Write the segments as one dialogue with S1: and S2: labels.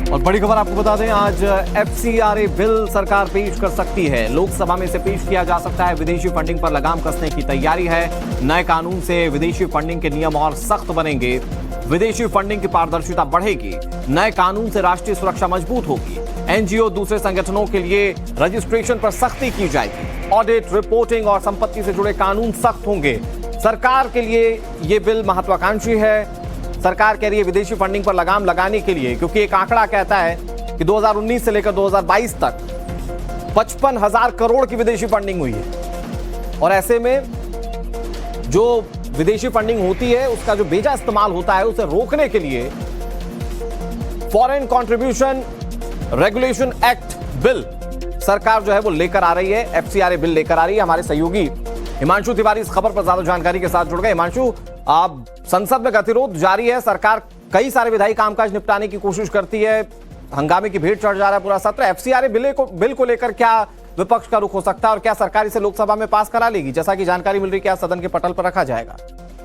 S1: और बड़ी खबर आपको बता दें, आज FCRA बिल सरकार पेश कर सकती है। लोकसभा में इसे पेश किया जा सकता है। विदेशी फंडिंग पर लगाम कसने की तैयारी है। नए कानून से विदेशी फंडिंग के नियम और सख्त बनेंगे। विदेशी फंडिंग की पारदर्शिता बढ़ेगी। नए कानून से राष्ट्रीय सुरक्षा मजबूत होगी। NGO दूसरे संगठनों के लिए रजिस्ट्रेशन पर सख्ती की जाएगी। ऑडिट, रिपोर्टिंग और संपत्ति से जुड़े कानून सख्त होंगे। सरकार के लिए यह बिल महत्वाकांक्षी है। सरकार कह रही है विदेशी फंडिंग पर लगाम लगाने के लिए, क्योंकि एक आंकड़ा कहता है कि 2019 से लेकर 2022 तक 55,000 करोड़ की विदेशी फंडिंग हुई है। और ऐसे में जो विदेशी फंडिंग होती है उसका जो बेजा इस्तेमाल होता है उसे रोकने के लिए foreign contribution regulation act bill सरकार जो है वो लेकर आ रही है। FCRA बिल लेकर आ रही है। हमारे सहयोगी हिमांशु तिवारी इस खबर पर ज्यादा जानकारी के साथ जुड़ गए। हिमांशु, आप संसद में गतिरोध जारी है। सरकार कई सारे विधायी कामकाज निपटाने की कोशिश करती है। हंगामे की भीड़ चढ़ जा रहा है पूरा सत्र। FCRA बिल को लेकर क्या विपक्ष का रुख हो सकता है और क्या सरकार इसे लोकसभा में पास करा लेगी? जैसा कि जानकारी मिल रही है, क्या सदन के पटल पर रखा जाएगा?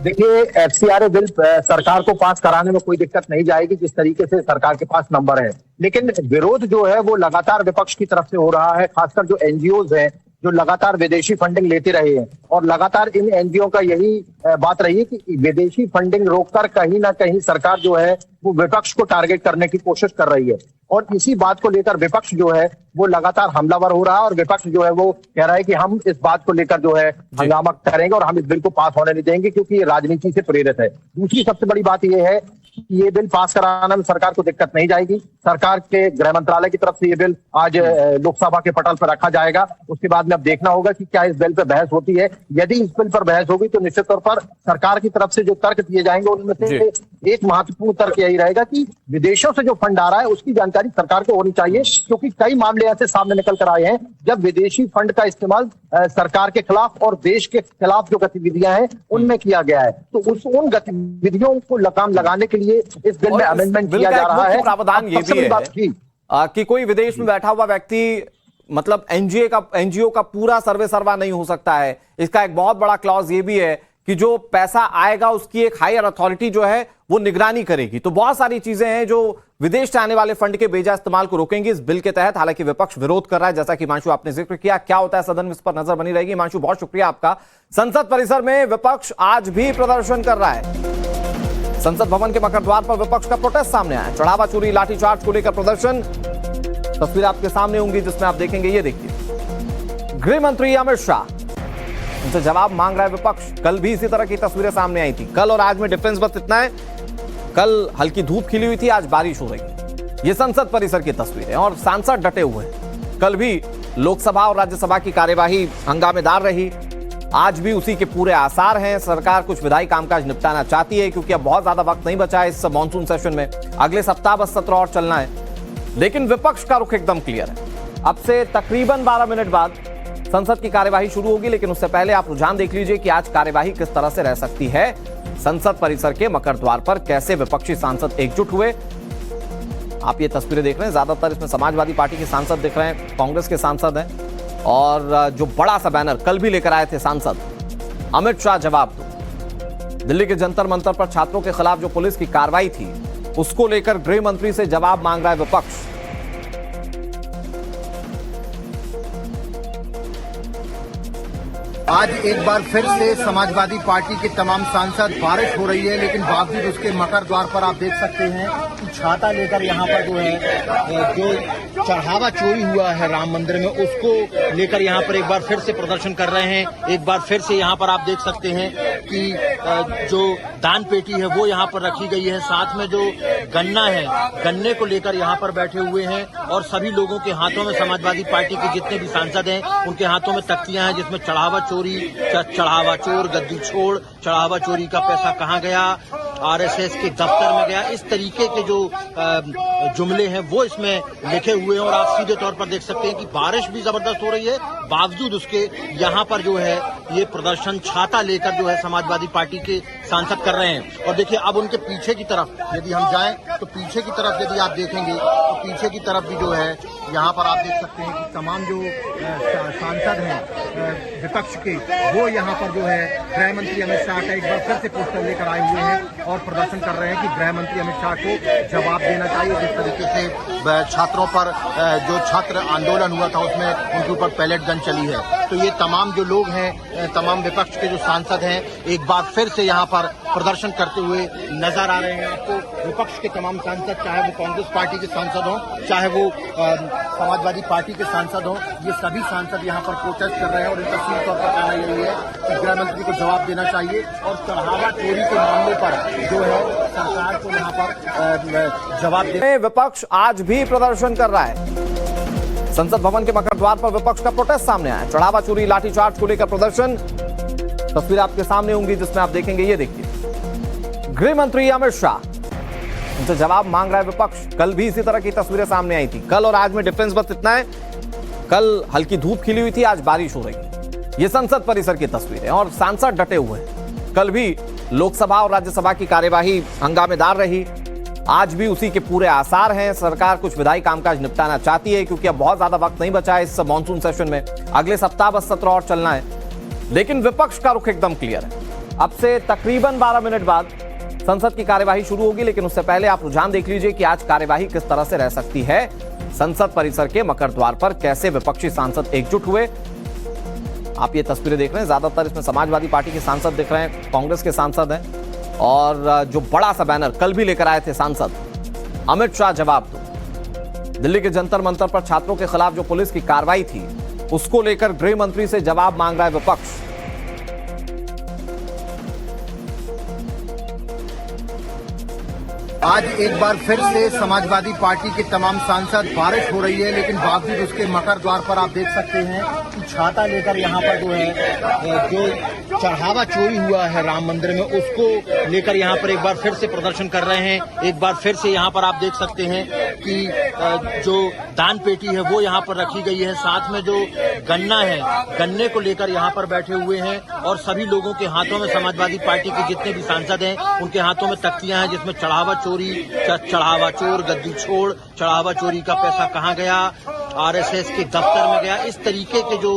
S2: देखिए, FCRA बिल सरकार को पास कराने में कोई दिक्कत नहीं जाएगी, जिस तरीके से सरकार के पास नंबर है। लेकिन विरोध जो है वो लगातार विपक्ष की तरफ से हो रहा है, खासकर जो NGOs हैं जो लगातार विदेशी फंडिंग लेते रहे हैं। और लगातार इन NGO का यही बात रही है कि विदेशी फंडिंग रोककर कहीं ना कहीं सरकार जो है वो विपक्ष को टारगेट करने की कोशिश कर रही है। और इसी बात को लेकर विपक्ष जो है वो लगातार हमलावर हो रहा है और विपक्ष जो है वो कह रहा है कि हम इस बात को लेकर जो है हंगामा करेंगे और हम इस बिल को पास होने नहीं देंगे, क्योंकि ये राजनीति से प्रेरित है। दूसरी सबसे बड़ी बात यह है कि ये बिल पास कराने में सरकार को दिक्कत नहीं जाएगी। सरकार के गृह मंत्रालय की तरफ से ये बिल आज लोकसभा के पटल पर रखा जाएगा। उसके बाद में अब देखना होगा कि क्या इस बिल पर बहस होती है। यदि इस बिल पर बहस होगी तो निश्चित तौर पर सरकार की तरफ से जो तर्क दिए जाएंगे उनमें से एक महत्वपूर्ण तर्क यही रहेगा कि विदेशों से जो फंड आ रहा है उसकी जानकारी सरकार को होनी चाहिए, क्योंकि कई मामले ऐसे सामने निकल कर आए हैं जब विदेशी फंड का इस्तेमाल सरकार के खिलाफ और देश के खिलाफ जो गतिविधियां हैं उनमें किया गया है। तो उन गतिविधियों को लगाम लगाने के लिए इस बिल में अमेंडमेंट किया जा रहा है।
S1: प्रावधान ये भी है कि कोई विदेश में बैठा हुआ व्यक्ति मतलब NGO का पूरा सर्वे सर्वा नहीं हो सकता है। इसका एक बहुत बड़ा क्लॉज ये भी है कि जो पैसा आएगा उसकी एक हायर अथॉरिटी जो है वो निगरानी करेगी। तो बहुत सारी चीजें हैं जो विदेश से आने वाले फंड के बेजा इस्तेमाल को रोकेंगी इस बिल के तहत। हालांकि विपक्ष विरोध कर रहा है, जैसा कि हिमांशु आपने जिक्र किया। क्या होता है सदन में, इस पर नजर बनी रहेगी। हिमांशु, बहुत शुक्रिया आपका। संसद परिसर में विपक्ष आज भी प्रदर्शन कर रहा है। संसद भवन के मकर द्वार पर विपक्ष का प्रोटेस्ट सामने आया। चढ़ावा चोरी, लाठीचार्ज को लेकर प्रदर्शन। तस्वीर आपके सामने होंगी जिसमें आप देखेंगे, ये देखिए गृह मंत्री अमित शाह, उनसे जवाब मांग रहा है विपक्ष। कल भी इसी तरह की तस्वीरें सामने आई थी। कल और आज में डिफरेंस बस इतना है, कल हल्की धूप खिली हुई थी, आज बारिश हो रही है। ये संसद परिसर की तस्वीरें और सांसद डटे हुए हैं। कल भी लोकसभा और राज्यसभा की कार्यवाही हंगामेदार रही, आज भी उसी के पूरे आसार हैं। सरकार कुछ विधायी कामकाज निपटाना चाहती है क्योंकि अब बहुत ज्यादा वक्त नहीं बचा है इस मॉनसून सेशन में। अगले सप्ताह बस सत्र और चलना है। लेकिन विपक्ष का रुख एकदम क्लियर है। अब से तकरीबन 12 मिनट बाद संसद की कार्यवाही शुरू होगी, लेकिन उससे पहले आप रुझान देख लीजिए कि आज कार्यवाही किस तरह से रह सकती है। संसद परिसर के मकर द्वार पर कैसे विपक्षी सांसद एकजुट हुए, आप ये तस्वीरें देख रहे हैं। ज्यादातर इसमें समाजवादी पार्टी के सांसद दिख रहे हैं, कांग्रेस के सांसद हैं। और जो बड़ा सा बैनर कल भी लेकर आए थे सांसद, अमित शाह जवाब दो। दिल्ली के जंतर मंतर पर छात्रों के खिलाफ जो पुलिस की कार्रवाई थी उसको लेकर गृह मंत्री से जवाब मांग रहा है विपक्ष।
S3: आज एक बार फिर से समाजवादी पार्टी के तमाम सांसद, बारिश हो रही है लेकिन बावजूद उसके मकर द्वार पर आप देख सकते हैं कि छाता लेकर यहाँ पर जो है जो चढ़ावा चोरी हुआ है राम मंदिर में उसको लेकर यहाँ पर एक बार फिर से प्रदर्शन कर रहे हैं। एक बार फिर से यहाँ पर आप देख सकते हैं कि जो दान पेटी है वो यहाँ पर रखी गई है। साथ में जो गन्ना है, गन्ने को लेकर यहाँ पर बैठे हुए हैं और सभी लोगों के हाथों में, समाजवादी पार्टी के जितने भी सांसद हैं उनके हाथों में तख्तियां हैं जिसमें चढ़ावा चोरी, चढ़ावा चोर, गद्दी छोड़, चढ़ावा चोरी का पैसा कहाँ गया, RSS के दफ्तर में गया, इस तरीके के जो जुमले हैं वो इसमें लिखे हुए हैं। और आप सीधे तौर पर देख सकते हैं कि बारिश भी जबरदस्त हो रही है, बावजूद उसके यहाँ पर जो है ये प्रदर्शन छाता लेकर जो है समाजवादी पार्टी के सांसद कर रहे हैं। और देखिए अब उनके पीछे की तरफ यदि हम जाएं तो पीछे की तरफ यदि आप देखेंगे तो पीछे की तरफ भी जो है यहाँ पर आप देख सकते हैं कि तमाम जो सांसद हैं विपक्ष के, वो यहाँ पर जो है गृह मंत्री अमित शाह का एक बार फिर से पोस्टर लेकर आए हुए हैं और प्रदर्शन कर रहे हैं कि गृह मंत्री अमित शाह को जवाब देना चाहिए। जिस तरीके से छात्रों पर जो छात्र आंदोलन हुआ था उसमें उनके ऊपर पैलेट गन चली है, तो ये तमाम जो लोग हैं, तमाम विपक्ष के जो सांसद हैं, एक बार फिर से यहाँ पर प्रदर्शन करते हुए नजर आ रहे हैं। आपको विपक्ष के तमाम सांसद, चाहे वो कांग्रेस पार्टी के सांसद हों, चाहे वो समाजवादी पार्टी के सांसद हों, ये सभी सांसद यहाँ पर प्रोटेस्ट कर रहे हैं और इनका सीधे तौर पर कहना यही है कि गृह मंत्री को जवाब देना चाहिए और चढ़ावा चोरी के मामले पर जो है सरकार को यहाँ पर जवाब देना।
S1: विपक्ष आज भी प्रदर्शन कर रहा है। संसद भवन के मकर द्वार पर विपक्ष का प्रोटेस्ट सामने आया। चढ़ावा चोरी, लाठीचार्ज को लेकर प्रदर्शन। तस्वीर आपके सामने होंगी जिसमें आप देखेंगे, ये देखिए गृह मंत्री अमित शाह, उनसे जवाब मांग रहा है विपक्ष। कल भी इसी तरह की तस्वीरें सामने आई थी। कल और आज में डिफरेंस बस इतना है, कल हल्की धूप खिली हुई थी, आज बारिश हो रही है। ये संसद परिसर की तस्वीरें और सांसद डटे हुए हैं। कल भी लोकसभा और राज्यसभा की कार्यवाही हंगामेदार रही, आज भी उसी के पूरे आसार हैं। सरकार कुछ विधायी कामकाज निपटाना चाहती है क्योंकि अब बहुत ज्यादा वक्त नहीं बचा है इस मॉनसून सेशन में। अगले सप्ताह बस सत्र और चलना है, लेकिन विपक्ष का रुख एकदम क्लियर है। अब से तकरीबन 12 मिनट बाद संसद की कार्यवाही शुरू होगी, लेकिन उससे पहले आप रुझान देख लीजिए कि आज कार्यवाही किस तरह से रह सकती है। संसद परिसर के मकर द्वार पर कैसे विपक्षी सांसद एकजुट हुए, आप ये तस्वीरें देख रहे हैं। ज्यादातर इसमें समाजवादी पार्टी के सांसद दिख रहे हैं, कांग्रेस के सांसद हैं, और जो बड़ा सा बैनर कल भी लेकर आए थे सांसद, अमित शाह जवाब दो। दिल्ली के जंतर मंतर पर छात्रों के खिलाफ जो पुलिस की कार्रवाई थी, उसको लेकर गृह मंत्री से जवाब मांग रहा है विपक्ष।
S3: आज एक बार फिर से समाजवादी पार्टी के तमाम सांसद, बारिश हो रही है लेकिन बावजूद उसके मकर द्वार पर आप देख सकते हैं कि छाता लेकर यहाँ पर जो है जो चढ़ावा चोरी हुआ है राम मंदिर में, उसको लेकर यहाँ पर एक बार फिर से प्रदर्शन कर रहे हैं। एक बार फिर से यहाँ पर आप देख सकते हैं कि जो दान पेटी है वो यहाँ पर रखी गई है, साथ में जो गन्ना है, गन्ने को लेकर यहाँ पर बैठे हुए हैं और सभी लोगों के हाथों में, समाजवादी पार्टी के जितने भी सांसद हैं उनके हाथों में तख्तियां हैं जिसमें चढ़ावा चढ़ावा चोर, गद्दी छोड़, चढ़ावा चोरी का पैसा कहाँ गया, आरएसएस के दफ्तर में गया, इस तरीके के जो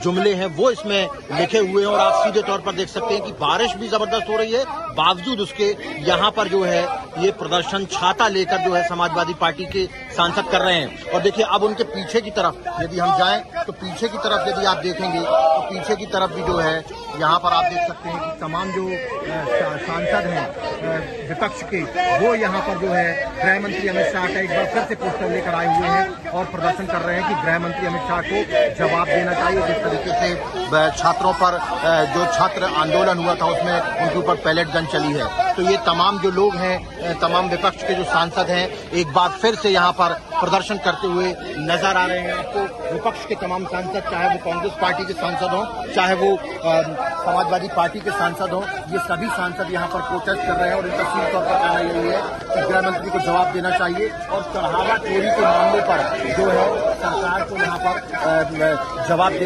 S3: जुमले हैं वो इसमें लिखे हुए हैं। और आप सीधे तौर पर देख सकते हैं कि बारिश भी जबरदस्त हो रही है, बावजूद उसके यहाँ पर जो है ये प्रदर्शन छाता लेकर जो है समाजवादी पार्टी के सांसद कर रहे हैं। और देखिए अब उनके पीछे की तरफ यदि हम जाएं तो पीछे की तरफ यदि आप देखेंगे तो पीछे की तरफ भी जो है यहाँ पर आप देख सकते हैं कि तमाम जो सांसद हैं विपक्ष के, वो यहाँ पर जो है गृह मंत्री अमित शाह का एक बार फिर से पोस्टर लेकर आए हुए हैं और प्रदर्शन कर रहे हैं कि गृह मंत्री अमित शाह को जवाब देना चाहिए। जिस तरीके से छात्रों पर जो छात्र आंदोलन हुआ था उसमें उनके ऊपर पैलेट गन चली है, तो ये तमाम जो लोग हैं, तमाम विपक्ष के जो सांसद हैं, एक बार फिर से यहाँ पर प्रदर्शन करते हुए नजर आ रहे हैं। आपको विपक्ष के तमाम सांसद, चाहे वो कांग्रेस पार्टी के सांसद हों, चाहे वो समाजवादी पार्टी के सांसद हों, ये सभी सांसद यहाँ पर प्रोटेस्ट कर रहे हैं और इनका सीधे तौर पर कहना यही है कि गृह मंत्री को जवाब देना चाहिए और चढ़ावा चोरी के मामले पर जो है सरकार को यहाँ पर जवाब